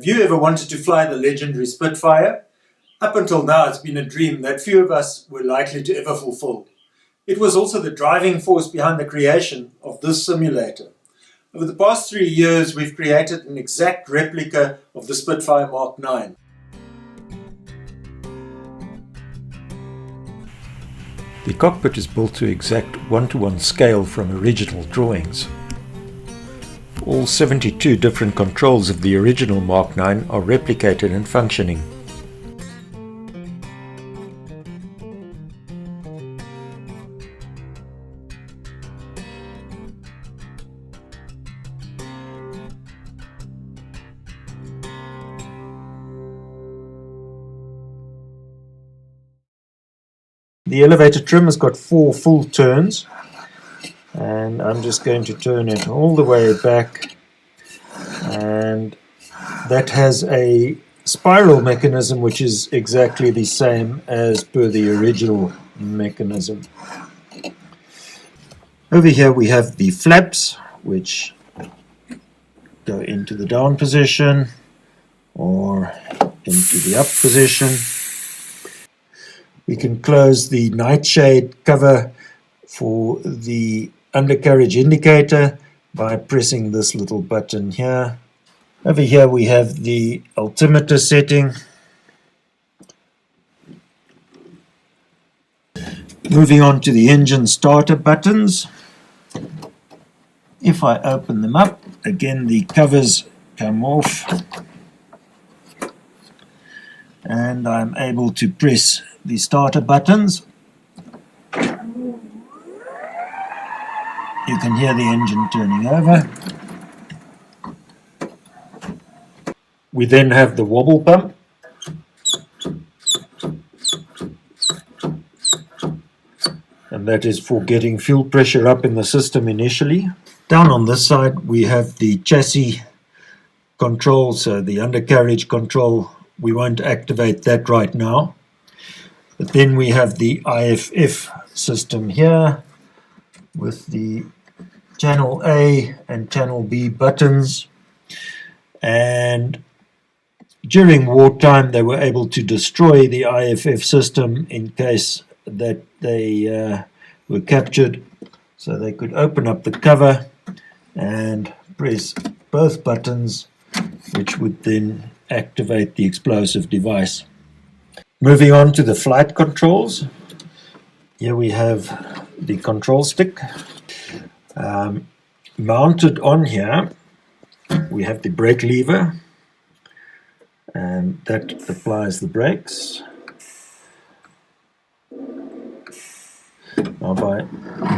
Have you ever wanted to fly the legendary Spitfire? Up until now, it's been a dream that few of us were likely to ever fulfill. It was also the driving force behind the creation of this simulator. Over the past 3 years, we've created an exact replica of the Spitfire Mark 9. The cockpit is built to exact one-to-one scale from original drawings. All 72 different controls of the original Mark 9 are replicated and functioning. The elevator trim has got 4 full turns, and I'm just going to turn it all the way back, and that has a spiral mechanism which is exactly the same as per the original mechanism. Over here we have the flaps which go into the down position or into the up position. We can close the nightshade cover for the undercarriage indicator by pressing this little button here. Over here we have the altimeter setting. Moving on to the engine starter buttons. If I open them up, again the covers come off and I'm able to press the starter buttons. You can hear the engine turning over. We then have the wobble pump. And that is for getting fuel pressure up in the system initially. Down on this side we have the chassis control, so the undercarriage control. We won't activate that right now. But then we have the IFF system here with the channel A and channel B buttons, and during wartime they were able to destroy the IFF system in case that they were captured, so they could open up the cover and press both buttons, which would then activate the explosive device. Moving on to the flight controls. Here we have the control stick. Mounted on here we have the brake lever, and that applies the brakes. Now by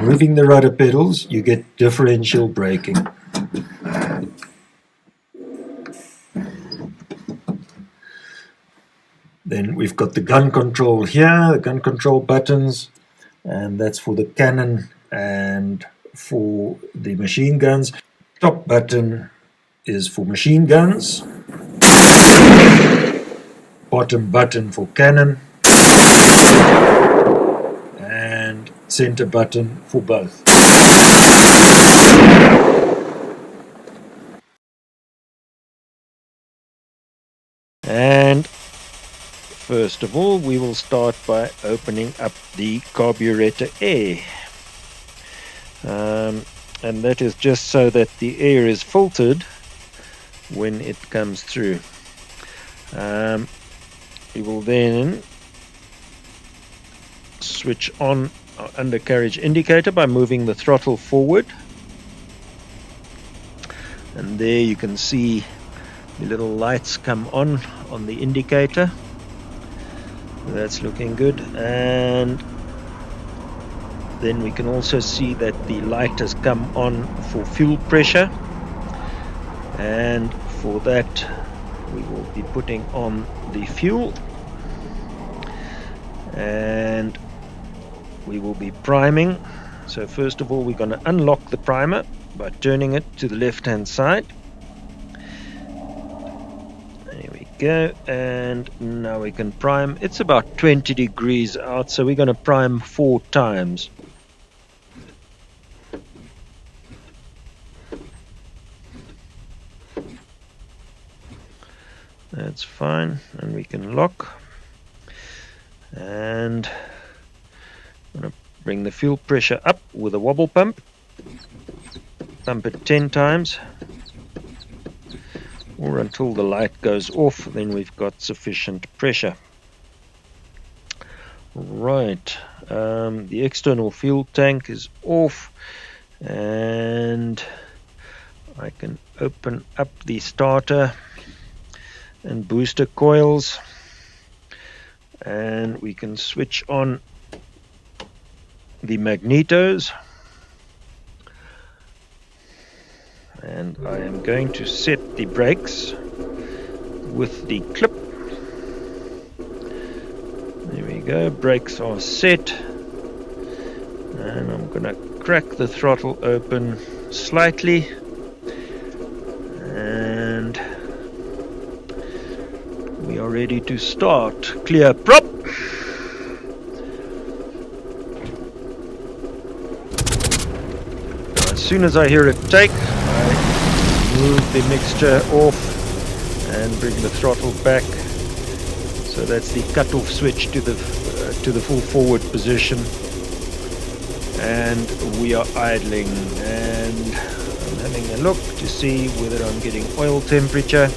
moving the rudder pedals you get differential braking. Then we've got the gun control here, the gun control buttons, and that's for the cannon and for the machine guns. Top button is for machine guns, bottom button for cannon, and center button for both. And first of all, we will start by opening up the carburetor air. And that is just so that the air is filtered when it comes through. We will then switch on our undercarriage indicator by moving the throttle forward. And there you can see the little lights come on the indicator. That's looking good, and then we can also see that the light has come on for fuel pressure, and for that we will be putting on the fuel, and we will be priming. So first of all we're going to unlock the primer by turning it to the left hand side. Go, and now we can prime. It's about 20 degrees out, so we're going to prime 4 times. That's fine, and we can lock. And I'm going to bring the fuel pressure up with a wobble pump. Pump it 10 times, or until the light goes off, then we've got sufficient pressure. Right, the external fuel tank is off, and I can open up the starter and booster coils, and we can switch on the magnetos, and I am going to set the brakes with the clip. There we go, brakes are set, and I'm going to crack the throttle open slightly, and we are ready to start. Clear prop. As soon as I hear it take, I move the mixture off and bring the throttle back. So that's the cutoff switch to the full forward position, and we are idling, and I'm having a look to see whether I'm getting oil temperature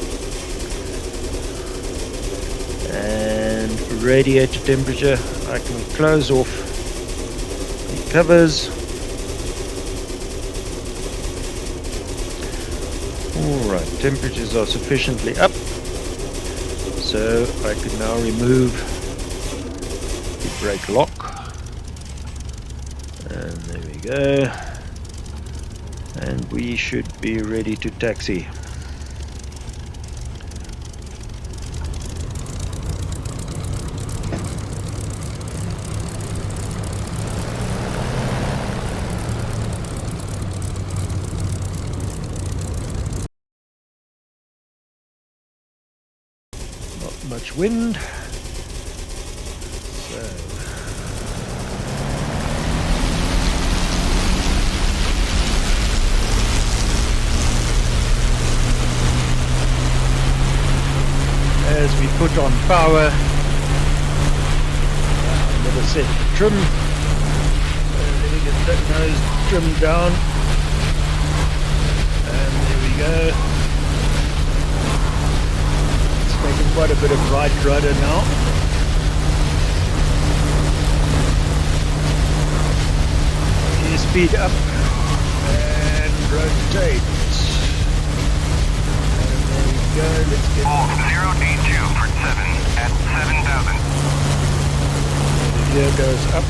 and radiator temperature. I can close off the covers. Alright, temperatures are sufficiently up, so I can now remove the brake lock, and there we go, and we should be ready to taxi. Much wind, so as we put on power, never set the trim, let me get that nose trimmed down, and there we go. Making quite a bit of right rudder now. Gear speed up and rotate. And there we go. Let's get 082 for 7 at 7,000. The gear goes up.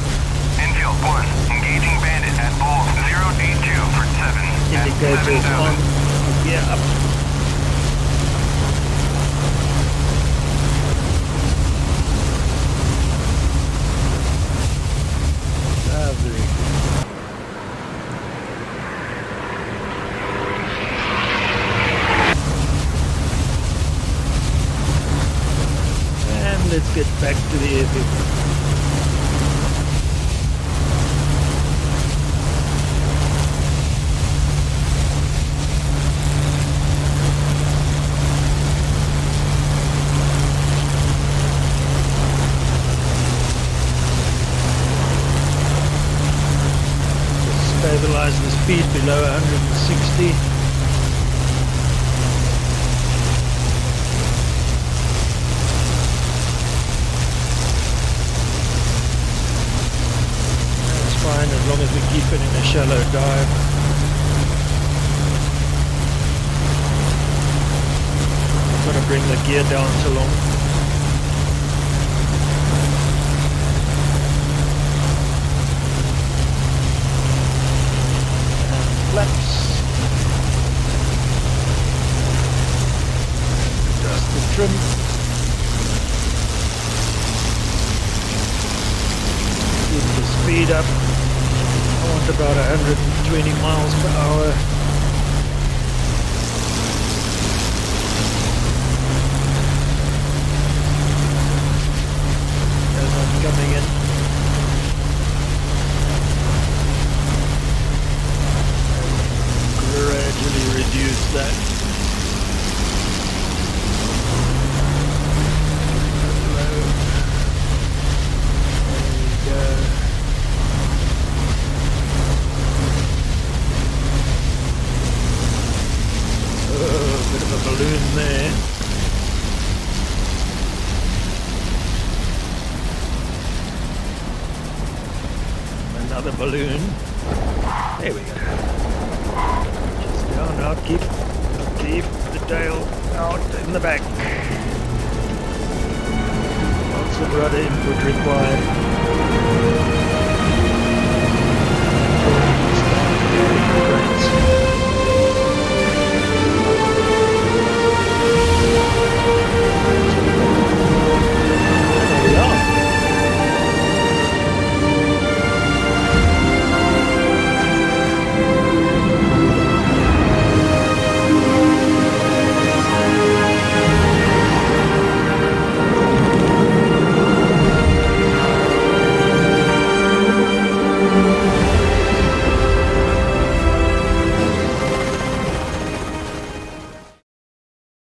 Infield 1 engaging bandit at 082 for 7 at Indicators 7,000. on. Gear up. And let's get back to the airfield. Stabilize the speed below 160. That's fine as long as we keep it in a shallow dive. I'm going to bring the gear down so long. Flaps. Adjust the trim. Keep the speed up. I want about 120 miles per hour. As I'm coming in. Gradually reduce that. another balloon. There we go. Just down out, keep the tail out in the back. Lots of rudder input required.